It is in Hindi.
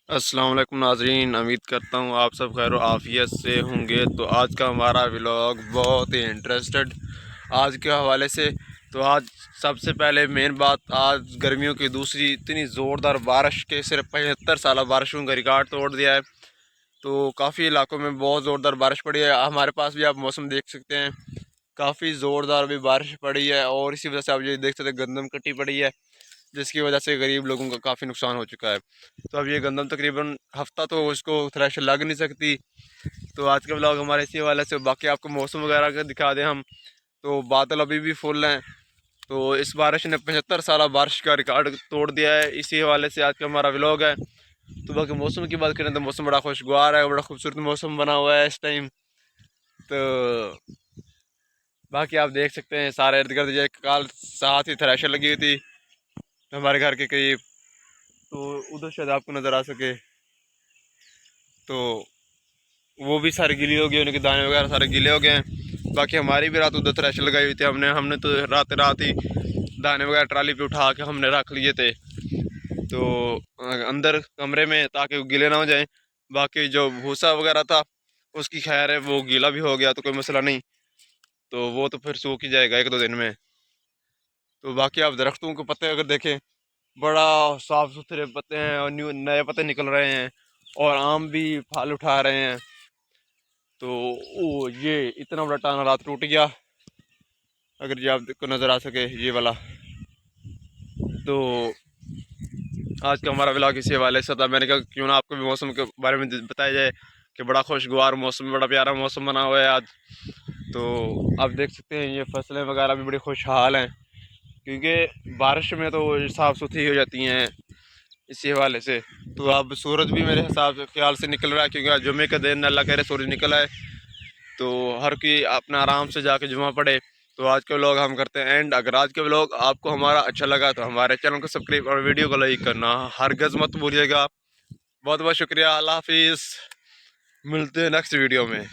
अस्सलाम वालेकुम नाज़रीन, उम्मीद करता हूँ आप सब खैर आफियत से होंगे। तो आज का हमारा व्लॉग बहुत ही इंटरेस्टेड आज के हवाले से। तो आज सबसे पहले मेन बात, आज गर्मियों की दूसरी इतनी ज़ोरदार बारिश के सिर्फ 75 साल बारिशों का रिकॉर्ड तोड़ दिया है। तो काफ़ी इलाकों में बहुत ज़ोरदार बारिश पड़ी है। हमारे पास भी आप मौसम देख सकते हैं, काफ़ी ज़ोरदार भी बारिश पड़ी है और इसी वजह से आप ये देख सकते हैं गंदम कट्टी पड़ी है, जिसकी वजह से गरीब लोगों का काफ़ी नुकसान हो चुका है। तो अब ये गंदम तकरीबन हफ्ता तो उसको थ्रेशर लग नहीं सकती। तो आज का ब्लॉग हमारे इसी वाले से, बाकी आपको मौसम वगैरह का दिखा दें हम। तो बादल अभी भी फुल हैं। तो इस बारिश ने 75 साल बारिश का रिकॉर्ड तोड़ दिया है। इसी हवाले से आज का हमारा व्लॉग है। तो बाकी मौसम की बात करें तो मौसम बड़ा खुशगवार है, बड़ा खूबसूरत मौसम बना हुआ है इस टाइम। तो बाकी आप देख सकते हैं सारे इर्द गिर्द, ये कल साथ ही थ्रेशर लगी हुई थी हमारे घर के करीब। तो उधर शायद आपको नज़र आ सके। तो वो भी सारे गीले हो गए, उनके दाने वगैरह सारे गीले हो गए हैं। बाकी हमारी भी रात उधर थ्रेशर लगाई हुई थी। हमने हमने तो रात रात ही दाने वगैरह ट्राली पे उठा के हमने रख लिए थे, तो अंदर कमरे में, ताकि वो गीले ना हो जाएं। बाकी जो भूसा वगैरह था उसकी खैर है, वो गीला भी हो गया तो कोई मसला नहीं। तो वो तो फिर सूख ही जाएगा एक दो दिन में। तो बाकी आप दरख्तों के पत्ते अगर देखें, बड़ा साफ सुथरे पत्ते हैं और न्यू नए पत्ते निकल रहे हैं और आम भी फल उठा रहे हैं। तो ओ ये इतना बड़ा टाना रात टूट गया, अगर ये आपको नज़र आ सके ये वाला। तो आज का हमारा व्लॉग इसी हवाले से था। मैंने कहा क्यों ना आपको भी मौसम के बारे में बताया जाए कि बड़ा खुशगवार मौसम, बड़ा प्यारा मौसम बना हुआ है आज। तो आप देख सकते हैं ये फसलें वगैरह भी बड़ी खुशहाल हैं, क्योंकि बारिश में तो साफ़ सुथरी हो जाती हैं इसी हवाले से। तो अब सूरज भी मेरे हिसाब से ख्याल से निकल रहा है, क्योंकि आज जुमे का दिन, अल्लाह करे सूरज निकला है। तो हर कोई अपना आराम से जाके जुमा पड़े। तो आज के व्लॉग हम करते हैं एंड। अगर आज के व्लॉग आपको हमारा अच्छा लगा तो हमारे चैनल को सब्सक्राइब और वीडियो को लाइक करना हरगज़ मत भूलिएगा। बहुत बहुत शुक्रिया, अल्लाह हाफिज़। मिलते हैं नेक्स्ट वीडियो में।